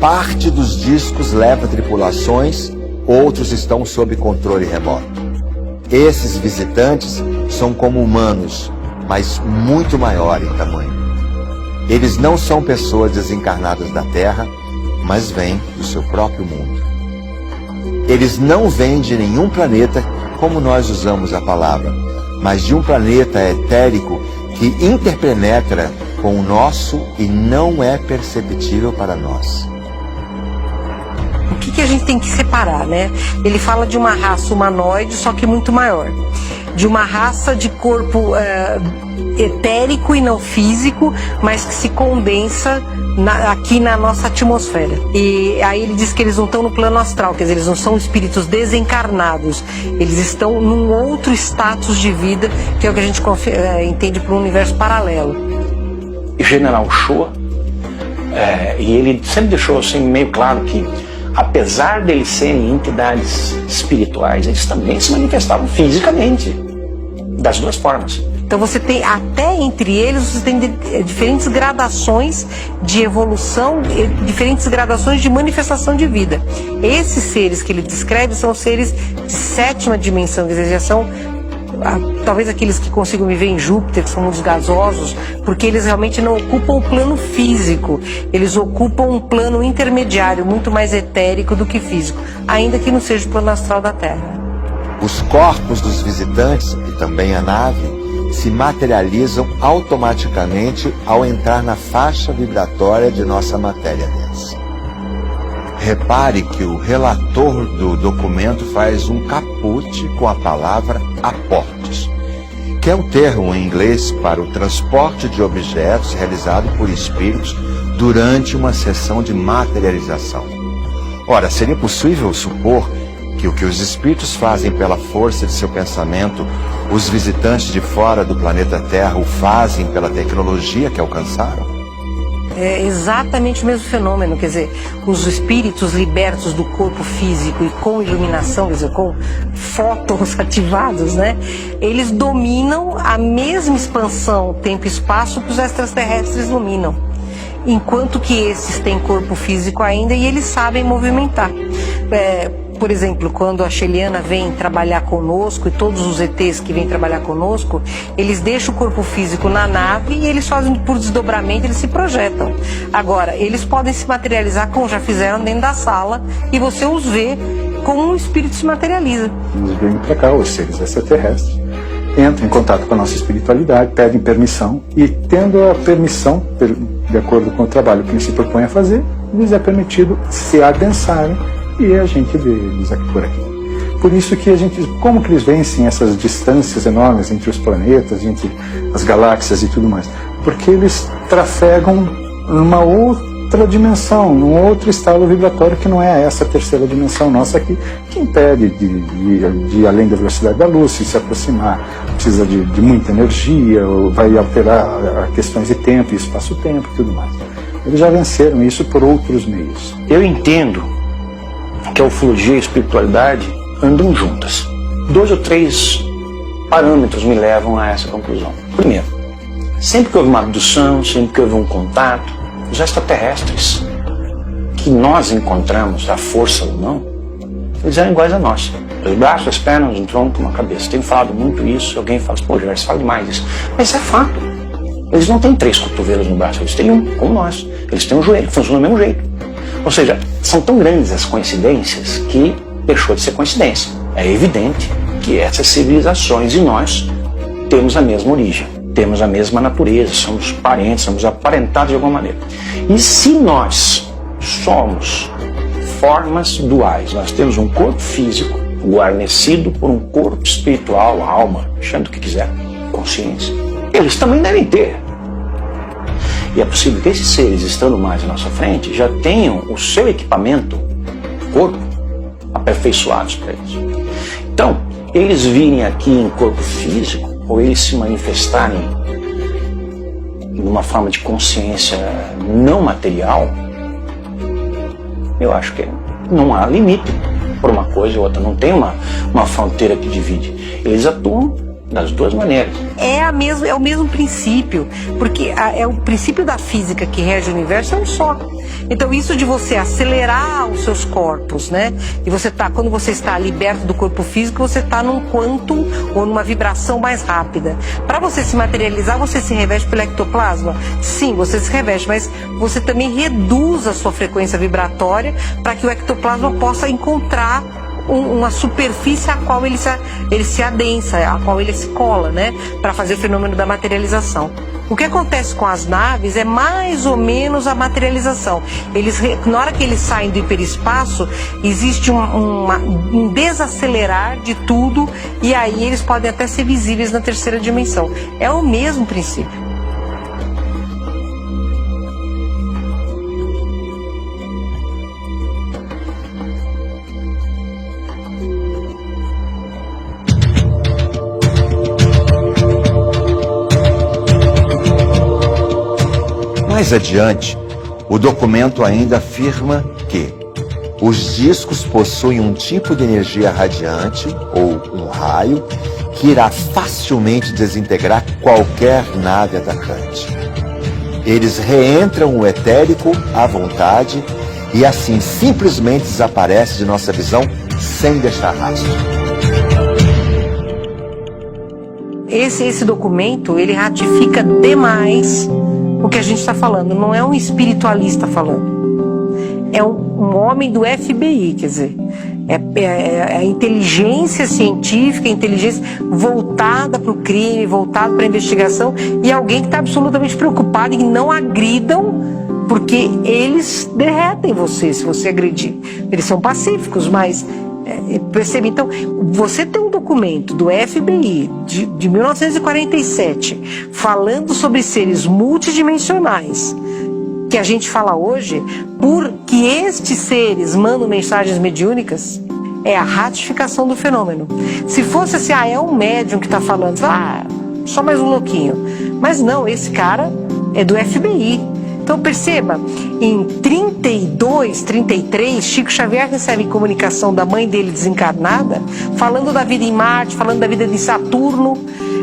parte dos discos leva tripulações, outros estão sob controle remoto. Esses visitantes são como humanos, mas muito maior em tamanho. Eles não são pessoas desencarnadas da Terra, mas vêm do seu próprio mundo. Eles não vêm de nenhum planeta, como nós usamos a palavra, mas de um planeta etérico que interpenetra com o nosso e não é perceptível para nós. O que a gente tem que separar, né? Ele fala de uma raça humanoide, só que muito maior. De uma raça de corpo etérico e não físico, mas que se condensa aqui na nossa atmosfera. E aí ele diz que eles não estão no plano astral, quer dizer, eles não são espíritos desencarnados, eles estão num outro status de vida, que é o que a gente entende por um universo paralelo. General Shoa, e ele sempre deixou assim meio claro que, apesar deles serem entidades espirituais, eles também se manifestavam fisicamente, das duas formas. Então você tem, até entre eles, você tem diferentes gradações de evolução, diferentes gradações de manifestação de vida. Esses seres que ele descreve são seres de 7ª dimensão, quer dizer, já são talvez aqueles que consigam viver em Júpiter, que são mundos gasosos, porque eles realmente não ocupam o plano físico, eles ocupam um plano intermediário, muito mais etérico do que físico, ainda que não seja o plano astral da Terra. Os corpos dos visitantes, e também a nave, se materializam automaticamente ao entrar na faixa vibratória de nossa matéria densa. Repare que o relator do documento faz um caput com a palavra aportes, que é um termo em inglês para o transporte de objetos realizado por espíritos durante uma sessão de materialização. Ora, seria possível supor que o que os espíritos fazem pela força de seu pensamento, os visitantes de fora do planeta Terra o fazem pela tecnologia que alcançaram? É exatamente o mesmo fenômeno, quer dizer, os espíritos libertos do corpo físico e com iluminação, quer dizer, com fótons ativados, né? Eles dominam a mesma expansão tempo e espaço que os extraterrestres dominam. Enquanto que esses têm corpo físico ainda e eles sabem movimentar. Por exemplo, quando a Sheliana vem trabalhar conosco, e todos os ETs que vêm trabalhar conosco, eles deixam o corpo físico na nave e eles fazem por desdobramento, eles se projetam. Agora, eles podem se materializar, como já fizeram, dentro da sala, e você os vê como um espírito se materializa. Eles vêm para cá, os seres extraterrestres, entram em contato com a nossa espiritualidade, pedem permissão, e tendo a permissão, de acordo com o trabalho que eles se propõem a fazer, lhes é permitido se adensarem e a gente vê eles aqui por aqui. Por isso que a gente, como que eles vencem essas distâncias enormes entre os planetas, entre as galáxias e tudo mais? Porque eles trafegam numa outra dimensão, num outro estado vibratório que não é essa terceira dimensão nossa aqui, que impede de ir além da velocidade da luz, se aproximar, precisa de muita energia, ou vai alterar questões de tempo e espaço-tempo e tudo mais. Eles já venceram isso por outros meios. Eu entendo que a ufologia e a espiritualidade andam juntas. 2 ou 3 parâmetros me levam a essa conclusão. Primeiro, sempre que houve uma abdução, sempre que houve um contato, os extraterrestres que nós encontramos, a força ou não, eles eram iguais a nós. Os braços, as pernas, um tronco, uma cabeça. Tenho falado muito isso, alguém fala assim, pô, Gerard, você fala demais isso. Mas é fato. Eles não têm 3 cotovelos no braço, eles têm um, como nós. Eles têm um joelho, funciona do mesmo jeito. Ou seja, são tão grandes as coincidências que deixou de ser coincidência. É evidente que essas civilizações e nós temos a mesma origem, temos a mesma natureza, somos parentes, somos aparentados de alguma maneira. E se nós somos formas duais, nós temos um corpo físico guarnecido por um corpo espiritual, alma, chame do que quiser, consciência, eles também devem ter. E é possível que esses seres, estando mais à nossa frente, já tenham o seu equipamento, corpo, aperfeiçoados para eles. Então, eles virem aqui em corpo físico, ou eles se manifestarem numa forma de consciência não material, eu acho que não há limite por uma coisa ou outra, não tem uma fronteira que divide. Eles atuam Das duas maneiras. É o mesmo princípio, porque é o princípio da física que rege o universo, é um só. Então isso de você acelerar os seus corpos, né? E quando você está liberto do corpo físico, você está num quantum ou numa vibração mais rápida. Para você se materializar, você se reveste pelo ectoplasma? Sim, você se reveste, mas você também reduz a sua frequência vibratória para que o ectoplasma possa encontrar uma superfície a qual ele se adensa, a qual ele se cola, né, para fazer o fenômeno da materialização. O que acontece com as naves é mais ou menos a materialização. Na hora que eles saem do hiperespaço, existe um desacelerar de tudo, e aí eles podem até ser visíveis na terceira dimensão. É o mesmo princípio. Mais adiante, o documento ainda afirma que os discos possuem um tipo de energia radiante, ou um raio, que irá facilmente desintegrar qualquer nave atacante. Eles reentram o etérico à vontade e assim simplesmente desaparecem de nossa visão sem deixar rastro. Esse documento, ele ratifica demais o que a gente está falando. Não é um espiritualista falando, é um homem do FBI, quer dizer, é a inteligência científica, a inteligência voltada para o crime, voltada para a investigação, e alguém que está absolutamente preocupado em que não agridam, porque eles derretem você se você agredir. Eles são pacíficos, mas percebe? Então, você tem um documento do FBI de 1947 falando sobre seres multidimensionais, que a gente fala hoje, porque estes seres mandam mensagens mediúnicas, é a ratificação do fenômeno. Se fosse assim, é um médium que está falando, só mais um louquinho. Mas não, esse cara é do FBI. Então perceba, em 32, 33, Chico Xavier recebe comunicação da mãe dele desencarnada, falando da vida em Marte, falando da vida de Saturno.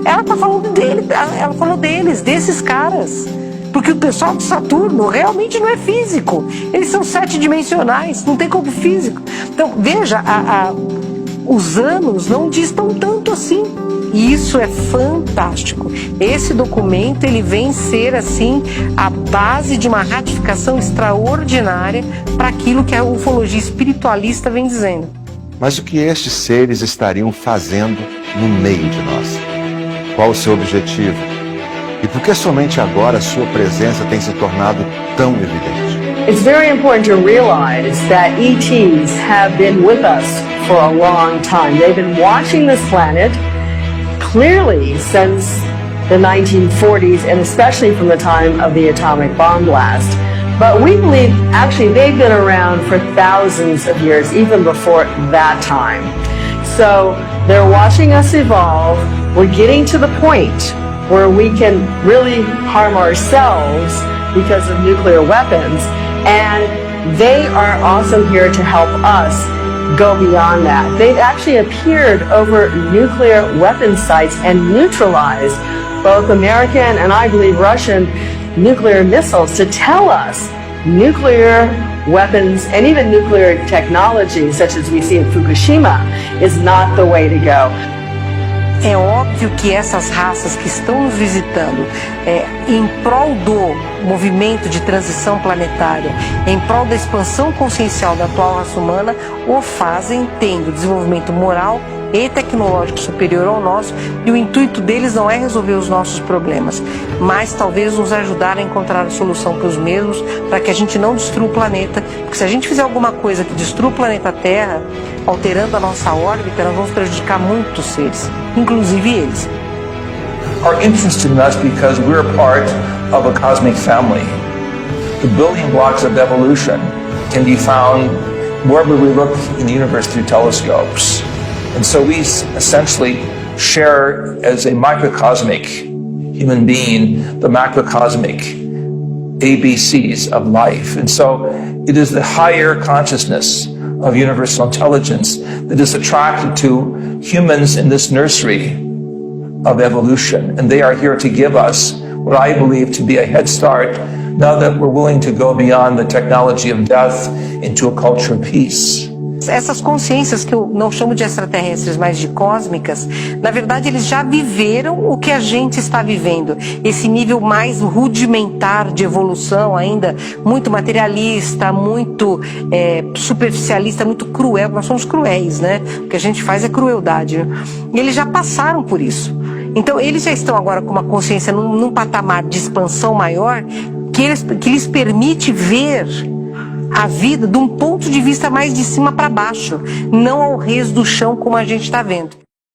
Ela está falando dele, ela falou desses caras. Porque o pessoal de Saturno realmente não é físico. Eles são 7-dimensionais, não tem corpo físico. Então, veja, os anos não distam tanto assim. E isso é fantástico. Esse documento, ele vem ser, assim, a base de uma ratificação extraordinária para aquilo que a ufologia espiritualista vem dizendo. Mas o que estes seres estariam fazendo no meio de nós? Qual o seu objetivo? E por que somente agora sua presença tem se tornado tão evidente? It's very important to realize that ETs have been with us for a long time. They've been watching this planet clearly since the 1940s, and especially from the time of the atomic bomb blast. But we believe actually they've been around for thousands of years, even before that time. So they're watching us evolve. We're getting to the point where we can really harm ourselves because of nuclear weapons, and they are also here to help us go beyond that. They've actually appeared over nuclear weapon sites and neutralized both American and I believe Russian nuclear missiles to tell us nuclear weapons and even nuclear technology, such as we see in Fukushima, is not the way to go. É óbvio que essas raças que estão nos visitando em prol do movimento de transição planetária, em prol da expansão consciencial da atual raça humana, o fazem tendo desenvolvimento moral e tecnológico superior ao nosso, e o intuito deles não é resolver os nossos problemas, mas talvez nos ajudar a encontrar a solução para os mesmos, para que a gente não destrua o planeta, porque se a gente fizer alguma coisa que destrua o planeta Terra, alterando a nossa órbita, nós vamos prejudicar muitos seres, inclusive eles. Are interested in us because we're part of a cosmic family. The building blocks of evolution can be found wherever we look in the universe through telescopes. And so we essentially share as a microcosmic human being the macrocosmic ABCs of life. And so it is the higher consciousness of universal intelligence that is attracted to humans in this nursery of evolution, and they are here to give us what I believe to be a head start now that we're willing to go beyond the technology of death into a culture of peace. Essas consciências que eu não chamo de extraterrestres, mas de cósmicas, na verdade eles já viveram o que a gente está vivendo. Esse nível mais rudimentar de evolução ainda, muito materialista, muito superficialista, muito cruel. Nós somos cruéis, né? O que a gente faz é crueldade. E eles já passaram por isso. Então eles já estão agora com uma consciência num patamar de expansão maior que lhes permite ver a vida de um ponto de vista mais de cima para baixo, não ao rés do chão como a gente está vendo.